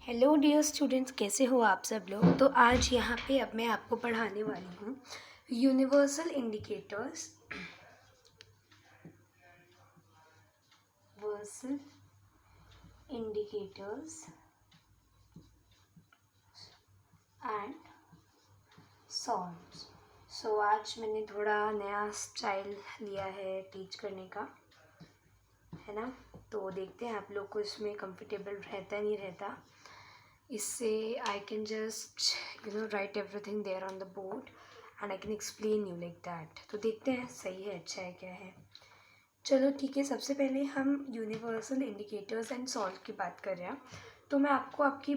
Hello dear students, कैसे हो आप सब लोग। तो आज यहाँ पे अब मैं आपको पढ़ाने वाली हूँ universal indicators versal indicators and solves. So आज मैंने थोड़ा नया स्टाइल लिया है टीच करने का, है ना। तो देखते हैं आप लोग को इसमें कंफर्टेबल रहता नहीं रहता। इससे I can just write everything there on the board and I can explain you like that. तो देखते हैं सही है, अच्छा है, क्या है। चलो ठीक है, सबसे पहले हम यूनिवर्सल इंडिकेटर्स एंड सॉल्व की बात कर रहे हैं। तो मैं आपको आपकी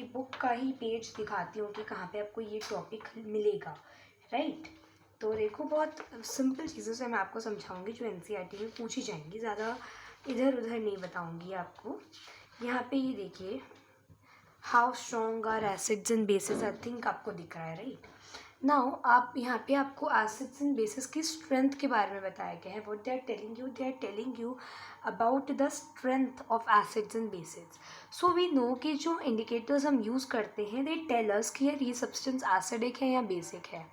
बुक का ही पेज दिखाती हूँ कि कहाँ पे आपको ये टॉपिक मिलेगा, राइट। तो देखो, बहुत सिंपल चीज़ों से मैं आपको समझाऊंगी जो एनसीईआरटी में पूछी जाएंगी, ज़्यादा इधर उधर नहीं बताऊंगी आपको। यहाँ पे ये देखिए, how strong are acids and bases, I think आपको दिख रहा है, राइट। नाउ आप यहाँ पे आपको एसिड्स एंड बेसिस की स्ट्रेंथ के बारे में बताया गया है। What they are telling you about the strength of acids and bases. So we know कि जो इंडिकेटर्स हम यूज़ करते हैं दे टेल अस कि यार ये सब्सटेंस एसिडिक है या बेसिक है।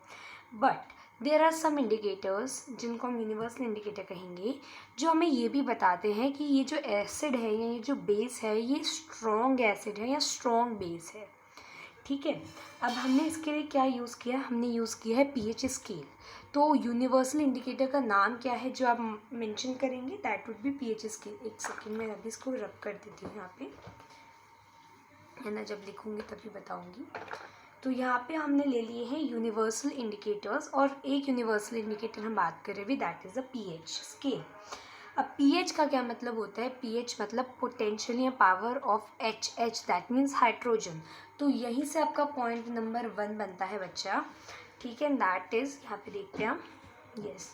But there are some indicators जिनको हम यूनिवर्सल इंडिकेटर कहेंगे, जो हमें ये भी बताते हैं कि ये जो एसिड है या ये जो बेस है ये स्ट्रॉन्ग एसिड है या स्ट्रॉन्ग बेस है, ठीक है। अब हमने इसके लिए क्या यूज़ किया, हमने यूज़ किया है पीएच स्केल। तो यूनिवर्सल इंडिकेटर का नाम क्या है जो आप मेंशन करेंगे, that would be pH scale. एक सेकेंड में अभी इसको रब कर देती हूँ यहाँ पे, है ना, जब लिखूँगी तभी बताऊँगी। तो यहाँ पे हमने ले लिए हैं यूनिवर्सल इंडिकेटर्स, और एक यूनिवर्सल इंडिकेटर हम बात कर रहे हैं, that is a pH scale. अब पीएच का क्या मतलब होता है, पीएच मतलब पोटेंशियल या power of H, that means hydrogen. तो यहीं से आपका पॉइंट नंबर 1 बनता है बच्चा, ठीक है। दैट इज, यहाँ पे देखते हैं हम, yes,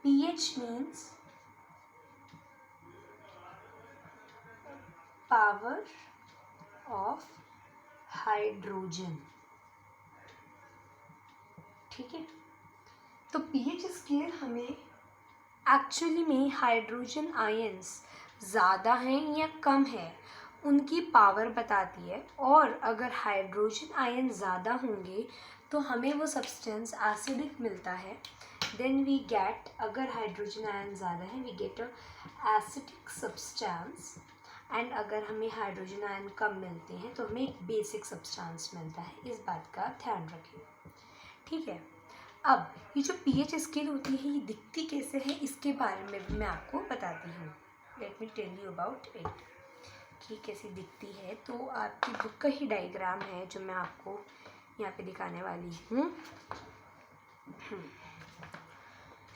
pH means power of hydrogen, ठीक है। तो पीएच स्केल हमें एक्चुअली में हाइड्रोजन आयंस ज़्यादा हैं या कम है उनकी पावर बताती है। और अगर हाइड्रोजन आयन ज़्यादा होंगे तो हमें वो सब्सटेंस एसिडिक मिलता है। देन वी गेट, अगर हाइड्रोजन आयन ज़्यादा है we get a acidic substance, and अगर हमें हाइड्रोजन आयन कम मिलते हैं तो हमें एक बेसिक सब्सटेंस मिलता है। इस बात का ध्यान रखें, ठीक है। अब ये जो पीएच स्केल होती है ये दिखती कैसे है, इसके बारे में भी मैं आपको बताती हूँ। Let me tell you about it कि कैसी दिखती है। तो आपकी बुक का ही डायग्राम है जो मैं आपको यहाँ पे दिखाने वाली हूँ।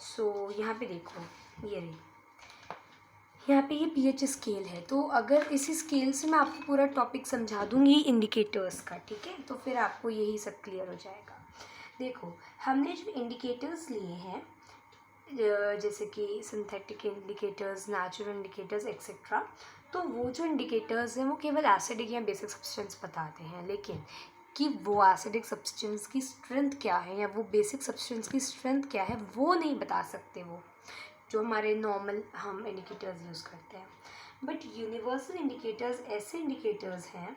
सो यहाँ पे देखो, ये रही, यहाँ पे ये पीएच स्केल है। तो अगर इसी स्केल से मैं आपको पूरा टॉपिक समझा दूँगी इंडिकेटर्स का, ठीक है, तो फिर आपको यही सब क्लियर हो जाएगा। देखो, हमने जो इंडिकेटर्स लिए हैं जैसे कि synthetic indicators, natural indicators etcetera, तो वो जो इंडिकेटर्स हैं वो केवल एसिडिक या बेसिक सब्सटेंस बताते हैं, लेकिन कि वो एसिडिक सब्सटेंस की स्ट्रेंथ क्या है या वो बेसिक सब्सटेंस की स्ट्रेंथ क्या है वो नहीं बता सकते, वो जो हमारे नॉर्मल हम इंडिकेटर्स यूज़ करते हैं। बट यूनिवर्सल इंडिकेटर्स ऐसे इंडिकेटर्स हैं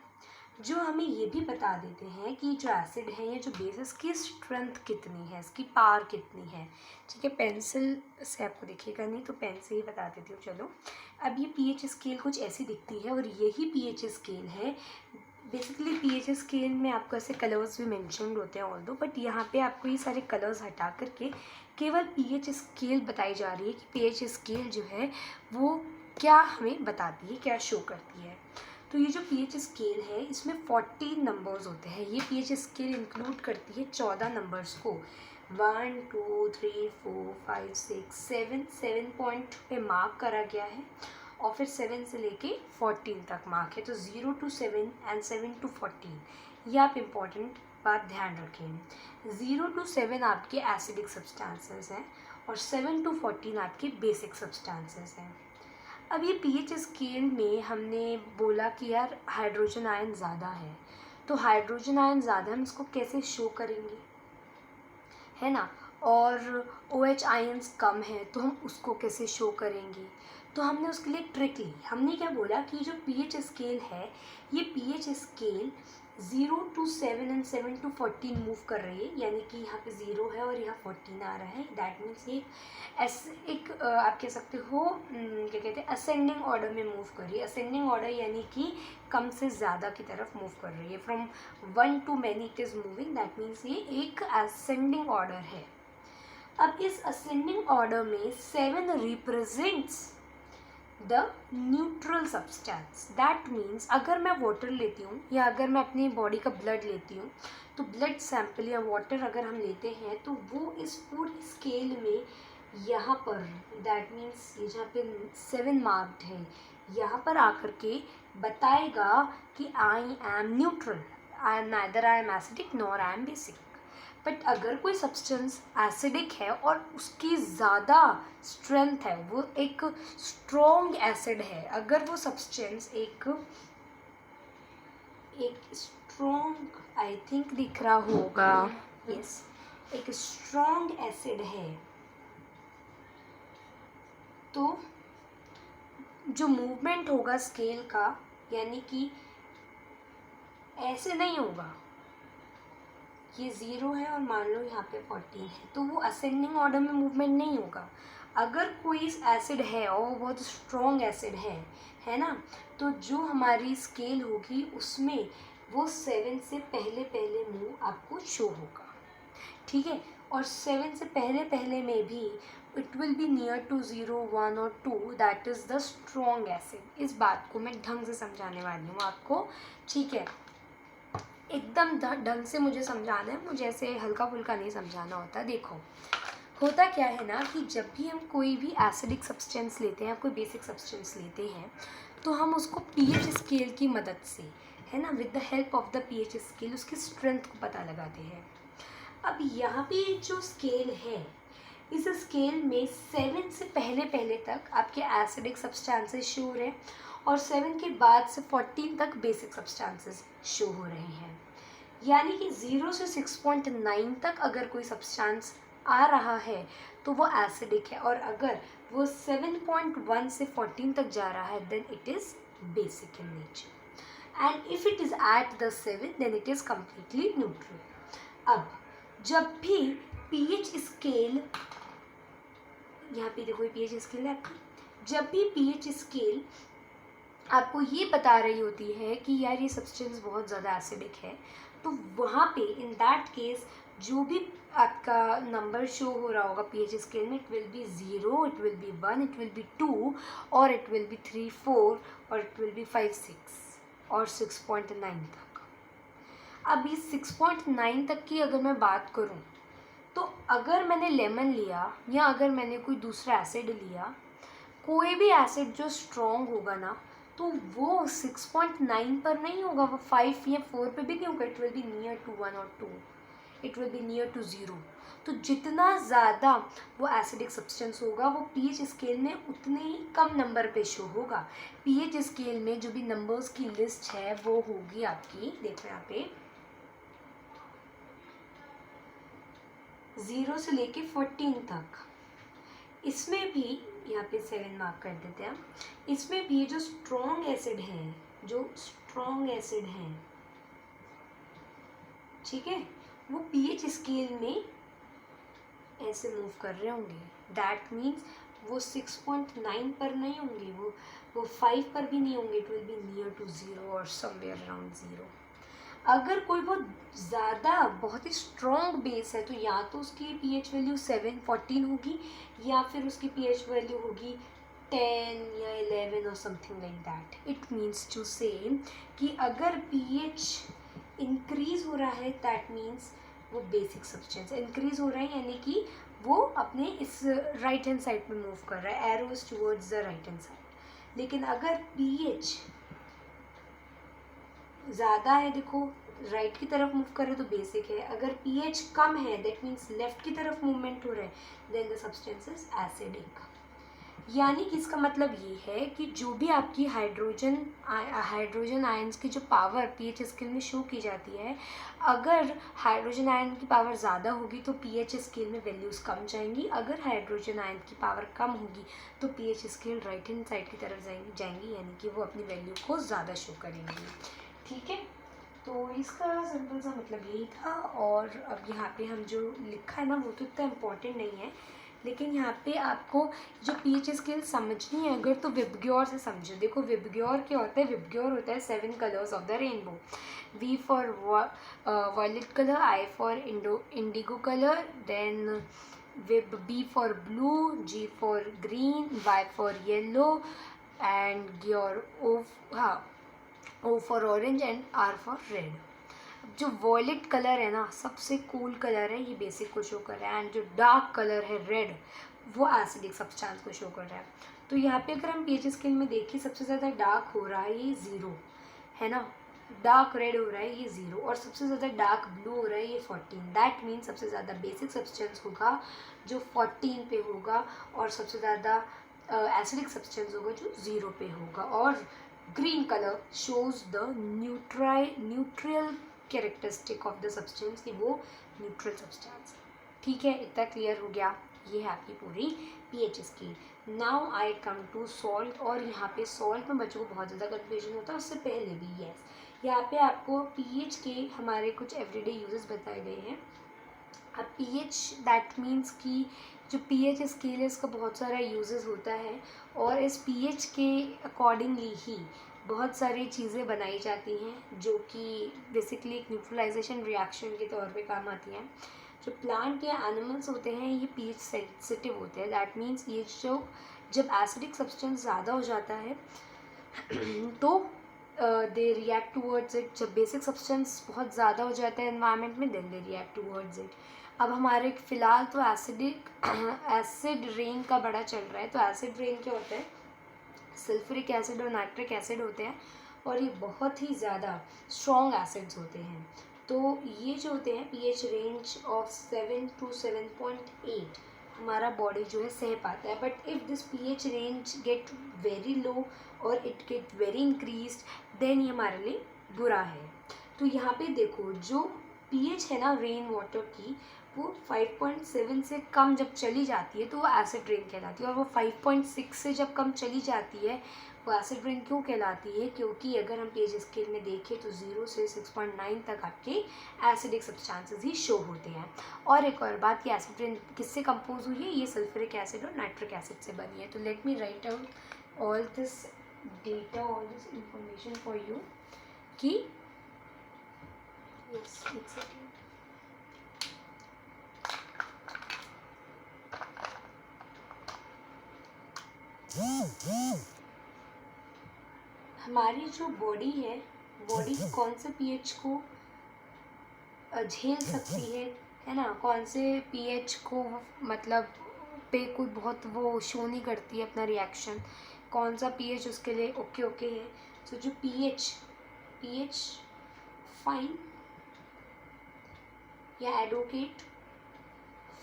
जो हमें ये भी बता देते हैं कि जो एसिड है या जो बेस है इसकी स्ट्रेंथ कितनी है, इसकी पावर कितनी है, ठीक है। पेंसिल से आपको दिखेगा नहीं तो पेन से ही बता देती हूँ। चलो, अब ये पीएच स्केल कुछ ऐसी दिखती है और यही पीएच स्केल है। बेसिकली पीएच स्केल में आपको ऐसे कलर्स भी मेंशन्ड होते हैं ऑल्दो, बट यहाँ पे आपको ये सारे कलर्स हटा करके केवल पीएच स्केल बताई जा रही है कि पीएच स्केल जो है वो क्या हमें बताती है, क्या शो करती है। तो ये जो पीएच स्केल है इसमें 14 नंबर्स होते हैं। ये पीएच स्केल इंक्लूड करती है 14 नंबर्स को, 1 2 3 4 5 6 7, 7 पॉइंट पे मार्क करा गया है और फिर 7 से लेके 14 तक मार्क है। तो 0 to 7 एंड 7 to 14, ये आप इम्पॉर्टेंट बात ध्यान रखें। 0 to 7 आपके एसिडिक सब्सटेंसेस हैं और 7 to 14 आपके बेसिक सब्सटेंसेस हैं। अब ये पीएच स्केल में हमने बोला कि यार हाइड्रोजन आयन ज़्यादा है, तो हाइड्रोजन आयन ज़्यादा हम इसको कैसे शो करेंगे, है ना। और OH आयन्स कम है तो हम उसको कैसे शो करेंगे। तो हमने उसके लिए ट्रिक ली। हमने क्या बोला कि जो पीएच स्केल है, ये pH scale 0 to 7 and 7 to 14 move कर रही है, यानी कि यहाँ पे 0 है और यहाँ 14 आ रहा है। दैट मीन्स ये आप कह सकते हो क्या कहते हैं, असेंडिंग ऑर्डर में मूव कर रही है। असेंडिंग ऑर्डर यानी कि कम से ज़्यादा की तरफ मूव कर रही है। From 1 to many it is moving, that means ये एक असेंडिंग ऑर्डर है। अब इस असेंडिंग ऑर्डर में 7 represents the neutral substance. That means अगर मैं वाटर लेती हूँ या अगर मैं अपनी बॉडी का ब्लड लेती हूँ, तो ब्लड सैंपल या वाटर अगर हम लेते हैं तो वो इस पूरी स्केल में यहाँ पर, दैट मीन्स ये जहाँ पे 7 मार्क्ड है, यहाँ पर आकर के बताएगा कि I am neutral, neither I am acidic nor I am basic. But अगर कोई सब्सटेंस एसिडिक है और उसकी ज़्यादा स्ट्रेंथ है, वो एक स्ट्रॉन्ग एसिड है, अगर वो सब्सटेंस एक स्ट्रॉन्ग, आई थिंक दिख रहा होगा, यस, एक स्ट्रॉन्ग एसिड है, तो जो मूवमेंट होगा स्केल का, यानी कि ऐसे नहीं होगा, ये 0 है और मान लो यहाँ पे 14 है, तो वो असेंडिंग ऑर्डर में मूवमेंट नहीं होगा। अगर कोई एसिड है और वो बहुत स्ट्रॉन्ग एसिड है ना, तो जो हमारी स्केल होगी उसमें वो 7 से पहले पहले मूव आपको शो होगा, ठीक है। और 7 से पहले पहले में भी it will be near to 0, 1 और 2, that is the strong acid. इस बात को मैं ढंग से समझाने वाली हूँ आपको, ठीक है। एकदम ढंग से मुझे समझाना है, मुझे ऐसे हल्का फुल्का नहीं समझाना होता। देखो होता क्या है ना कि जब भी हम कोई भी एसिडिक सब्सटेंस लेते हैं या कोई बेसिक सब्सटेंस लेते हैं, तो हम उसको पीएच स्केल की मदद से, है ना, with the help of the pH scale उसकी स्ट्रेंथ को पता लगाते हैं। अब यहाँ पे जो स्केल है, इस स्केल में 7 से पहले पहले तक आपके एसिडिक सब्सटेंसेस शो हो रहे हैं और 7 के बाद से 14 तक बेसिक सब्सटेंसेस शो हो रहे हैं। यानी कि 0 से 6.9 तक अगर कोई सब्सटेंस आ रहा है तो वो एसिडिक है, और अगर वो 7.1 से 14 तक जा रहा है then it is basic in nature, and if it is at the 7 then it is completely neutral. अब जब भी पीएच स्केल, यहाँ पे देखो पीएच स्केल है आपकी, जब भी पीएच स्केल आपको ये बता रही होती है कि यार ये सब्सटेंस बहुत ज़्यादा एसिडिक है, तो वहाँ पे इन दैट केस जो भी आपका नंबर शो हो रहा होगा पीएच स्केल में, it will B 0, it will B 1, it will B 2, और इट विल बी 3, 4, और इट विल बी 5, 6 और 6.9 तक। अब इस 6.9 तक की अगर मैं बात करूँ, तो अगर मैंने लेमन लिया या अगर मैंने कोई दूसरा एसिड लिया, कोई भी एसिड जो स्ट्रॉन्ग होगा ना, तो वो 6.9 पर नहीं होगा, वो 5 या 4 पे भी नहीं होगा, it will be near to 1 और 2, it will be near to 0। तो जितना ज़्यादा वो एसिडिक सब्सटेंस होगा वो पीएच स्केल में उतने ही कम नंबर पे शो होगा। पीएच स्केल में जो भी नंबर्स की लिस्ट है वो होगी आपकी, देखो यहाँ पे 0 से लेके 14 तक। इसमें भी यहाँ पे 7 मार्क कर देते हैं। इसमें भी जो स्ट्रॉन्ग एसिड है, ठीक है, वो पीएच स्केल में ऐसे मूव कर रहे होंगे। दैट मीन्स वो 6.9 पर नहीं होंगे, वो 5 पर भी नहीं होंगे, it will be near to 0 और समवेयर अराउंड 0। अगर कोई बहुत ही स्ट्रॉन्ग बेस है, तो या तो उसकी पीएच वैल्यू 14 होगी, या फिर उसकी पीएच वैल्यू होगी 10 या 11 और something like that. It means to say कि अगर पीएच इंक्रीज हो रहा है, दैट मीन्स वो बेसिक सब्सटेंस इंक्रीज हो रहा है, यानी कि वो अपने इस राइट हैंड साइड में मूव कर रहा है, arrows towards the right hand side. लेकिन अगर पीएच ज़्यादा है, देखो राइट की तरफ मूव कर रहे तो बेसिक है, अगर पीएच कम है दैट मीन्स लेफ्ट की तरफ मूवमेंट हो रहा है, then the substance is acidic. यानी कि इसका मतलब ये है कि जो भी आपकी हाइड्रोजन आयंस की जो पावर पीएच स्केल में शो की जाती है, अगर हाइड्रोजन आयन की पावर ज़्यादा होगी तो पीएच स्केल में वैल्यूज़ कम जाएंगी, अगर हाइड्रोजन आयन की पावर कम होगी तो pH scale right hand side की तरफ जाएंगी, यानी कि वो अपनी वैल्यू को ज़्यादा शो करेंगी। ठीक है, तो इसका सिंपल सा मतलब यही था। और अब यहाँ पे हम जो लिखा है ना वो तो इतना इम्पोर्टेंट नहीं है, लेकिन यहाँ पे आपको जो पीएच स्केल समझनी है अगर तो विबग्योर से समझो। देखो विबग्योर क्या होता है, विबग्योर होता है 7 colours of the rainbow. V for violet colour, I for indigo colour, then VIB B for blue, G for green, Y for yellow and your O for orange and R for red. जो violet colour है ना सबसे cool colour है, ये basic को show कर रहा है, एंड जो डार्क कलर है रेड वो एसिडिक सब्सटेंस को शो कर रहा है। तो यहाँ पे अगर हम पीएच स्केल में देखें सबसे ज़्यादा डार्क हो रहा है ये 0 है ना, डार्क रेड हो रहा है ये 0, और सबसे ज़्यादा डार्क ब्लू हो रहा है ये 14। दैट मीन्स सबसे ज़्यादा बेसिक सब्सटेंस होगा जो 14 पे होगा, और सबसे ज़्यादा एसिडिक सब्सटेंस होगा जो 0 पे होगा। और green colour shows the neutral characteristic of the substance, कि वो न्यूट्रल सब्सटेंस। ठीक है, इतना क्लियर हो गया। ये है आपकी पूरी pH scale. Now I come to salt, और यहाँ पे सॉल्ट में बच्चों को बहुत ज़्यादा कन्फ्यूजन होता है, उससे पहले भी यस यहाँ पे आपको पीएच के हमारे कुछ एवरीडे यूजेस बताए गए हैं। अब पीएच दैट मीन्स कि जो पीएच स्केल है इसका बहुत सारा यूजेस होता है, और इस पीएच के अकॉर्डिंगली ही बहुत सारी चीज़ें बनाई जाती हैं जो कि बेसिकली एक न्यूट्रलाइजेशन रिएक्शन के तौर पे काम आती हैं। जो प्लांट या एनिमल्स होते हैं ये पीएच सेंसिटिव होते हैं। दैट मीन्स ये जो जब एसिडिक सब्सटेंस ज़्यादा हो जाता है तो दे रिएक्ट टूवर्ड्स इट। जब बेसिक सब्सटेंस बहुत ज़्यादा हो जाता है एनवायरनमेंट में then they react towards it. अब हमारे फ़िलहाल तो एसिड रेन का बड़ा चल रहा है। तो एसिड रेन क्या होता है, सल्फ्यूरिक एसिड और नाइट्रिक एसिड होते हैं, और ये बहुत ही ज़्यादा स्ट्रॉन्ग एसिड्स होते हैं। तो ये जो होते हैं पीएच रेंज ऑफ 7 to 7.8 हमारा बॉडी जो है सह पाता है। But if this pH range get very low और it get very increase then ये हमारे लिए बुरा है। तो यहाँ पे देखो जो पीएच है ना रेन वाटर की, वो 5.7 से कम जब चली जाती है तो वो एसिड रेन कहलाती है, और वो 5.6 से जब कम चली जाती है वो एसिड रेन क्यों कहलाती है, क्योंकि अगर हम पीएच स्केल में देखें तो 0 से 6.9 तक आपके एसिडिक सब्सटेंसेस ही शो होते हैं। और एक और बात कि एसिड रेन किससे कंपोज हुई है, ये सल्फ्यूरिक एसिड और नाइट्रिक एसिड से बनी है। तो let me right out all this data, all this information for you कि यस एक सेकेंड। हमारी जो बॉडी बॉडी कौन से पीएच को झेल सकती है ना, कौन से पीएच को मतलब पे कोई बहुत वो शो नहीं करती है अपना रिएक्शन, कौन सा पीएच उसके लिए ओके ओके है। तो जो पीएच फाइन या advocate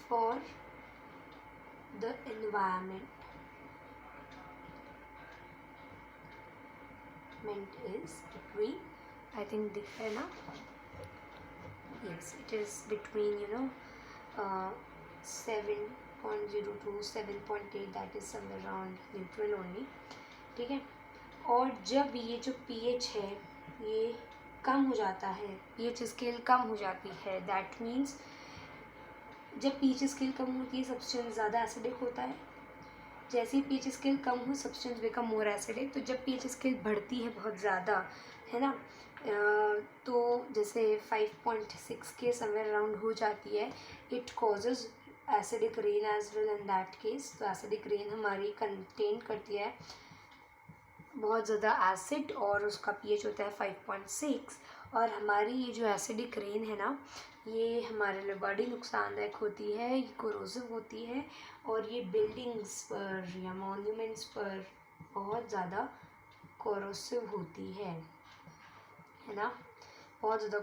for the environment is between, I think दिख है ना, yes it is between 7.0 to 7.8, that is somewhere around neutral only। ठीक है, और जब ये जो pH है ये कम हो जाता है, pH स्केल कम हो जाती है, दैट मीन्स जब pH स्केल कम होती है सब्सटेंस ज़्यादा एसिडिक होता है। जैसे ही पीएच स्केल कम हो सब्सटेंस बिकम मोर एसिडिक। तो जब पीएच स्केल बढ़ती है बहुत ज़्यादा है ना, तो जैसे 5.6 के समवेयर अराउंड हो जाती है, it causes acidic rain as well in that case. तो एसिडिक रेन हमारी कंटेन करती है बहुत ज़्यादा एसिड, और उसका पीएच होता है 5.6। और हमारी ये जो एसिडिक रेन है ना ये हमारे लिए बड़ी नुकसानदायक होती है, ये कोरोसिव होती है, और ये बिल्डिंग्स पर या मॉन्यूमेंट्स पर बहुत ज़्यादा कोरोसिव होती है ना, बहुत ज़्यादा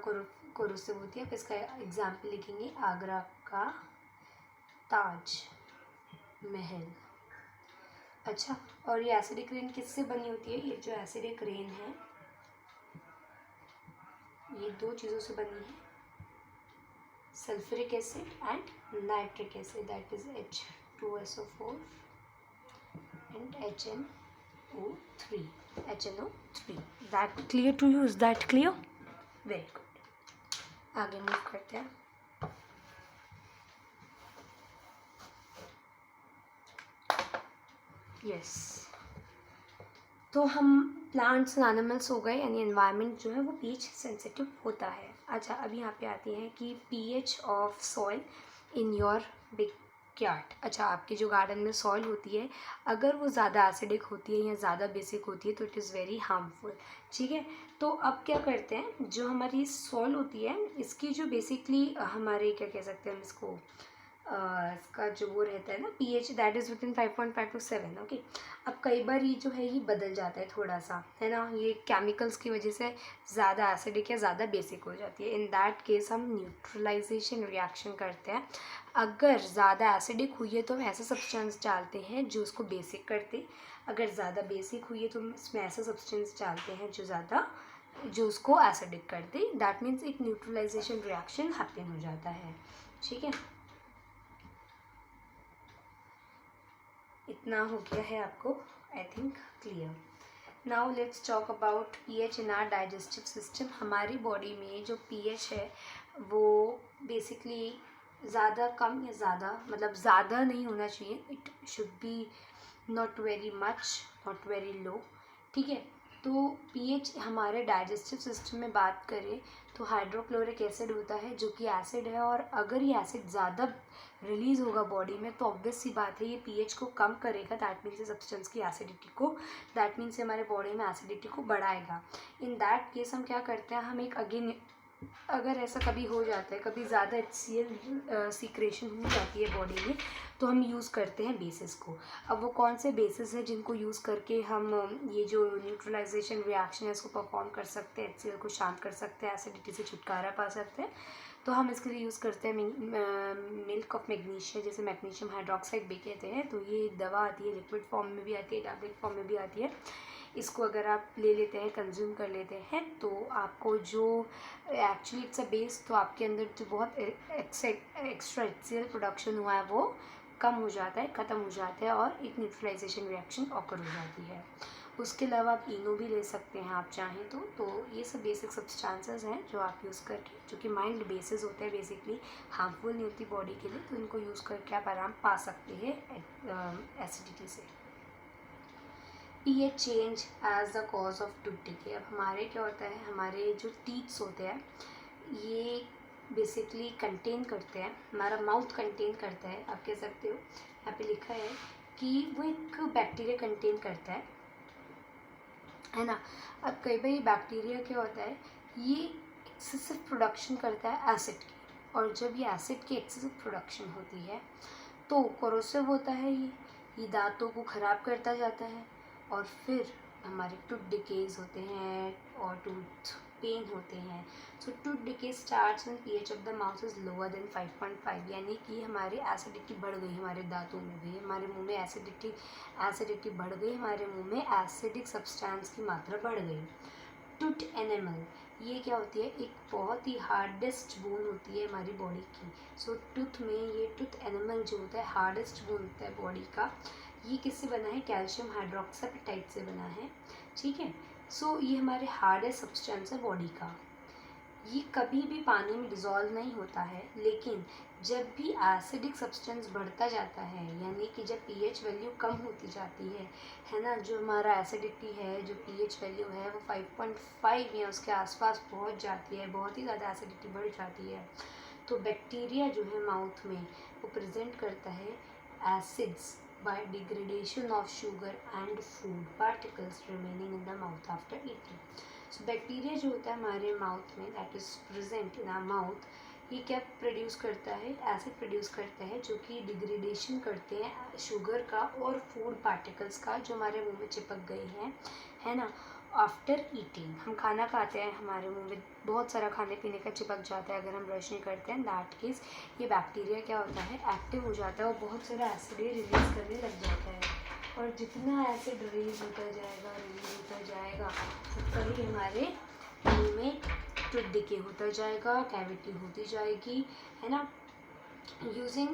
कोरोसिव होती है। अब इसका एग्जाम्पल लिखेंगे, आगरा का ताज महल, अच्छा, और ये एसिडिक रेन किससे बनी होती है? ये जो एसिडिक रेन है ये दो चीज़ों से बनी है, sulphuric acid and nitric acid, that is H2SO4 and HNO3. HNO3. That clear to you? Is that clear? Very good. आगे मूव करते हैं. यस, तो हम प्लांट्स एंड एनिमल्स हो गए, यानी एनवायरनमेंट जो है वो पीएच सेंसिटिव होता है. अच्छा, अब यहाँ पे आती है कि pH of soil in your backyard. अच्छा, आपके जो गार्डन में सॉइल होती है अगर वो ज़्यादा एसिडिक होती है या ज़्यादा बेसिक होती है तो इट इज़ वेरी हार्मफुल. ठीक है, तो अब क्या करते हैं, जो हमारी सॉइल होती है इसकी जो बेसिकली हमारे क्या कह सकते हैं हम इसको, इसका जो वो रहता है ना pH, that is between 5.5 to 7. Okay, अब कई बार ये जो है ये बदल जाता है थोड़ा सा, है ना, ये केमिकल्स की वजह से ज़्यादा एसिडिक या ज़्यादा बेसिक हो जाती है. इन दैट केस हम न्यूट्रलाइजेशन रिएक्शन करते हैं. अगर ज़्यादा एसिडिक हुई है तो हम ऐसा सब्सटेंस डालते हैं जो उसको बेसिक करते, अगर ज़्यादा बेसिक हुई है तो हम इसमें ऐसा सब्सटेंस डालते हैं जो उसको एसिडिक करते. दैट मीन्स एक न्यूट्रलाइजेशन रिएक्शन हैपन हो जाता है. ठीक है, इतना हो गया है आपको I think clear. Now let's talk about pH in our digestive system. हमारी बॉडी में जो पीएच है वो बेसिकली ज़्यादा कम या ज़्यादा, मतलब ज़्यादा नहीं होना चाहिए, it should be not very much, not very low. ठीक है, तो पीएच हमारे डाइजेस्टिव सिस्टम में बात करें तो हाइड्रोक्लोरिक एसिड होता है जो कि एसिड है, और अगर ये एसिड ज़्यादा रिलीज़ होगा बॉडी में तो ऑब्वियस सी बात है ये पीएच को कम करेगा. दैट मीन्स सब्सटेंस की एसिडिटी को, दैट मीन्स हमारे बॉडी में एसिडिटी को बढ़ाएगा. इन दैट केस हम क्या करते हैं, हम एक अगेन, अगर ऐसा कभी हो जाता है, कभी ज़्यादा HCl सीक्रेशन हो जाती है बॉडी में तो हम यूज़ करते हैं बेसिस को. अब वो कौन से बेसिस हैं जिनको यूज़ करके हम ये जो न्यूट्रलाइजेशन रिएक्शन है इसको परफॉर्म कर सकते हैं, HCl को शांत कर सकते हैं, एसिडिटी से छुटकारा पा सकते हैं. तो हम इसके लिए यूज़ करते हैं मिल्क ऑफ मैग्नीशिया, जैसे मैग्नीशियम हाइड्रोक्साइड भी कहते हैं. तो ये एक दवा आती है, लिक्विड फॉर्म में भी आती है, टैबलेट फॉर्म में भी आती है. इसको अगर आप ले लेते हैं, कंज्यूम कर लेते हैं तो आपको जो एक्चुअली इट्स अ बेस, तो आपके अंदर जो बहुत एक्स्ट्रा HCl प्रोडक्शन हुआ है वो कम हो जाता है, ख़त्म हो जाता है, और एक न्यूट्रलाइजेशन रिएक्शन ऑकर हो जाती है. उसके अलावा आप इनो भी ले सकते हैं आप चाहें तो ये सब बेसिक सब्सटेंसेस हैं जो आप यूज़ करके, जो कि माइल्ड बेसिस होते हैं, बेसिकली हार्मफुल नहीं होती बॉडी के लिए, तो इनको यूज़ करके आप आराम पा सकते हैं एसिडिटी से. PH change as the cause of tooth decay. अब हमारे क्या होता है, हमारे जो टीथ्स होते हैं ये बेसिकली कंटेन करते हैं, हमारा माउथ कंटेन करता है, आप कह सकते हो. यहाँ पे लिखा है कि वो एक बैक्टीरिया कंटेन करता है ना. अब कई बार ये बैक्टीरिया क्या होता है, ये एक्सेसिव प्रोडक्शन करता है एसिड की, और जब ये एसिड की एक्सेसिव प्रोडक्शन होती है तो कोरोसिव होता है, ये दांतों को ख़राब करता जाता है, और फिर हमारे टूथ डिकेज होते हैं और टूथ पेन होते हैं. So tooth decay starts when pH of the mouth is lower than 5.5, यानी कि हमारी एसिडिटी बढ़ गई, हमारे दांतों में भी, हमारे मुंह में एसिडिटी बढ़ गई, हमारे मुंह में एसिडिक सब्सटेंस की मात्रा बढ़ गई. टूथ एनिमल, ये क्या होती है, एक बहुत ही हार्डेस्ट बोन होती है हमारी बॉडी की. सो टूथ में ये टूथ एनिमल जो होता है हार्डेस्ट बोन होता है बॉडी का. ये किससे बना है, कैल्शियम हाइड्रोक्सापेटाइट से बना है. ठीक है, सो ये हमारे हार्डेस्ट सब्सटेंस है बॉडी का. ये कभी भी पानी में डिज़ोल्व नहीं होता है, लेकिन जब भी एसिडिक सब्सटेंस बढ़ता जाता है, यानी कि जब पीएच वैल्यू कम होती जाती है ना, जो हमारा एसिडिटी है, जो पीएच वैल्यू है वो 5.5 या उसके आसपास पहुंच जाती है, बहुत ही ज़्यादा एसिडिटी बढ़ जाती है, तो बैक्टीरिया जो है माउथ में वो प्रेजेंट करता है acids by degradation of sugar and food particles remaining in the mouth after eating. So bacteria जो होता है हमारे माउथ में, that is present in our mouth, ये क्या प्रोड्यूस करता है, एसिड प्रोड्यूस करता है जो कि डिग्रेडेशन करते हैं शुगर का और फूड पार्टिकल्स का जो हमारे मुंह में चिपक गए हैं, है ना. आफ्टर ईटिंग, हम खाना खाते हैं, हमारे मुंह में बहुत सारा खाने पीने का चिपक जाता है अगर हम ब्रश नहीं करते हैं. दैट केस ये बैक्टीरिया क्या होता है, एक्टिव हो जाता है और बहुत सारा एसिड रिलीज करने लग जाता है. और जितना एसिड रिलीज होता जाएगा उतना ही हमारे मुंह में टूथ डिके होता जाएगा, कैविटी होती जाएगी, है ना। यूजिंग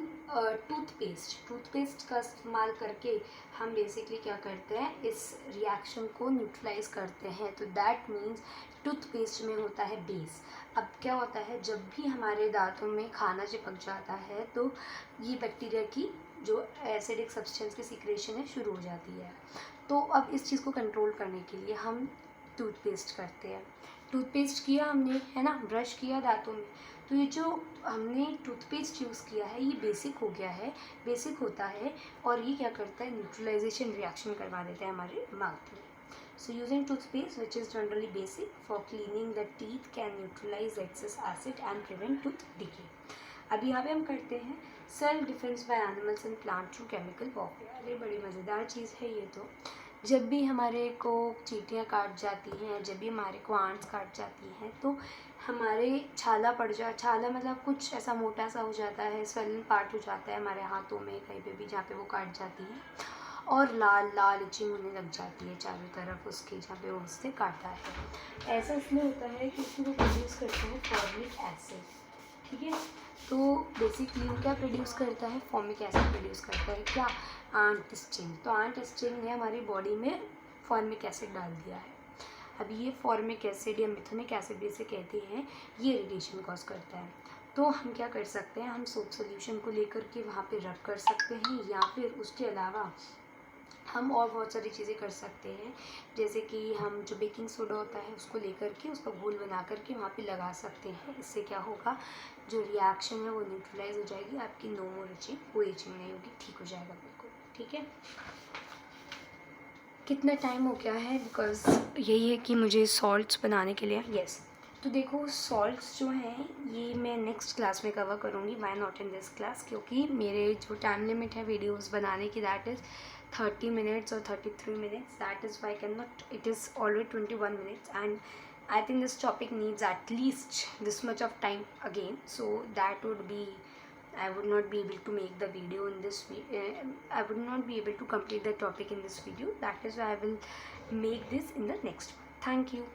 टूथपेस्ट का इस्तेमाल करके हम बेसिकली क्या करते हैं, इस रिएक्शन को न्यूट्रलाइज करते हैं। तो दैट मीन्स टूथपेस्ट में होता है बेस। अब क्या होता है, जब भी हमारे दांतों में खाना चिपक जाता है तो ये बैक्टीरिया की जो एसिडिक सब्सटेंस की सीक्रेशन है शुरू हो जाती है। तो अब इस चीज़ को कंट्रोल करने के लिए हम टूथपेस्ट करते हैं। टूथपेस्ट किया हमने, है ना, ब्रश किया दांतों में, तो ये जो हमने टूथपेस्ट यूज़ किया है ये बेसिक हो गया है, बेसिक होता है, और ये क्या करता है, न्यूट्रलाइजेशन रिएक्शन करवा देता है हमारे माउथ में। So using toothpaste, which is generally basic for cleaning the teeth, can neutralize excess acid and prevent tooth decay. अब यहाँ पे हम करते हैं self defence by animals and plant through chemical warfare. ये बड़ी मज़ेदार चीज़ है ये तो। जब भी हमारे को चींटियाँ काट जाती हैं, जब भी हमारे को आंट्स काट जाती हैं, तो हमारे छाला मतलब कुछ ऐसा मोटा सा हो जाता है, स्वेलन पार्ट हो जाता है हमारे हाथों में कहीं पे भी जहाँ पे वो काट जाती है, और लाल लाल इचिंग होने लग जाती है चारों तरफ उसके जहाँ पे वो उससे काटा है। ऐसा इसलिए होता है क्योंकि वो प्रोड्यूस करते हैं फॉर्मिक एसिड, ठीक है। तो बेसिकली वो क्या प्रोड्यूस करता है, फॉर्मिक एसिड प्रोड्यूस करता है, क्या, आंट स्टिंग। तो आंट स्टिंग ने हमारी बॉडी में फॉर्मिक एसिड डाल दिया है। अब ये फॉर्मिक एसिड या मिथुनिक एसिड भी इसे कहते हैं, ये इरिटेशन कॉज करता है। तो हम क्या कर सकते हैं, हम सोप सोल्यूशन को लेकर के वहाँ पे रब कर सकते हैं, या फिर उसके अलावा हम और बहुत सारी चीज़ें कर सकते हैं, जैसे कि हम जो बेकिंग सोडा होता है उसको लेकर के उसका घोल बना करके वहाँ पे लगा सकते हैं। इससे क्या होगा, जो रिएक्शन है वो न्यूट्रलाइज हो जाएगी, आपकी नो मोर इचिंग, कोई इचिंग नहीं होगी, ठीक हो जाएगा बिल्कुल, ठीक है। कितना टाइम हो गया है, बिकॉज यही है कि मुझे सॉल्ट्स बनाने के लिए, यस। तो देखो सॉल्ट्स जो हैं ये मैं नेक्स्ट क्लास में कवर करूँगी, why not in this class, क्योंकि मेरे जो टाइम लिमिट है वीडियोस बनाने की that is 30 minutes or 33 minutes. That is why I cannot, it is already 21 minutes and I think this topic needs at least this much of time again, so that would be, I would not be able to make the video in this I would not be able to complete the topic in this video. That is why I will make this in the next one. Thank you.